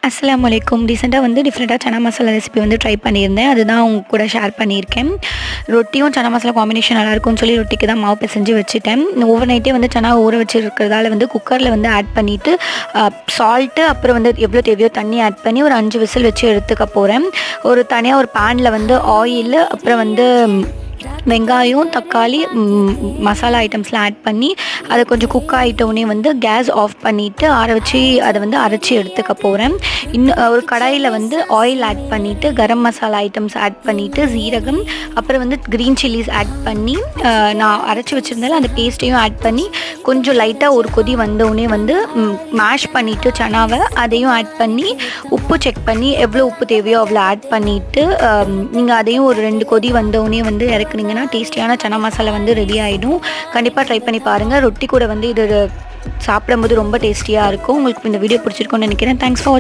அஸ்ஸலாமு அலைக்கும். ரீசெண்டாக வந்து டிஃப்ரெண்ட்டாக சனா மசாலா ரெசிபி வந்து ட்ரை பண்ணியிருந்தேன். அதுதான் உங்க கூட ஷேர் பண்ணியிருக்கேன். ரொட்டியும் சனா மசாலா காம்பினேஷன் நல்லாயிருக்கும்னு சொல்லி ரொட்டிக்கு தான் மாவு பிசைஞ்சு வச்சுட்டேன். ஓவர் நைட்டே வந்து சனா ஊற வச்சுருக்கிறதால வந்து குக்கரில் வந்து ஆட் பண்ணிவிட்டு சால்ட்டு அப்புறம் வந்து எவ்வளோ தேவையோ தண்ணி ஆட் பண்ணி ஒரு 5 விசில் வச்சு எடுத்துக்க போகிறேன். தனியாக ஒரு பேனில் வந்து ஆயில் அப்புறம் வந்து வெங்காயம், தக்காளி, மசாலா ஐட்டம்ஸ்லாம் ஆட் பண்ணி அதை கொஞ்சம் குக் ஆகிட்டோடனே வந்து கேஸ் ஆஃப் பண்ணிவிட்டு ஆற வச்சு அதை வந்து அரைச்சி எடுத்துக்க போகிறேன். இன்னும் ஒரு கடாயில் வந்து ஆயில் ஆட் பண்ணிவிட்டு கரம் மசாலா ஐட்டம்ஸ் ஆட் பண்ணிவிட்டு சீரகம் அப்புறம் வந்து க்ரீன் சில்லிஸ் ஆட் பண்ணி நான் அரைச்சி வச்சுருந்தாலும் அந்த பேஸ்ட்டையும் ஆட் பண்ணி கொஞ்சம் லைட்டாக ஒரு கொதி வந்தோடனே வந்து மேஷ் பண்ணிவிட்டு சனாவை அதையும் ஆட் பண்ணி உப்பு செக் பண்ணி எவ்வளோ உப்பு தேவையோ அவ்வளோ ஆட் பண்ணிவிட்டு நீங்கள் அதையும் ஒரு 2 கொதி வந்தோடனே வந்து இறக்குனீங்கன்னா டேஸ்டியான சனா மசாலா வந்து ரெடி ஆகிடும். கண்டிப்பாக ட்ரை பண்ணி பாருங்கள். ரொட்டி கூட வந்து இது சாப்பிடும்போது ரொம்ப டேஸ்டியாக இருக்கும். உங்களுக்கு இந்த வீடியோ பிடிச்சிருக்கும்னு நினைக்கிறேன். Thanks for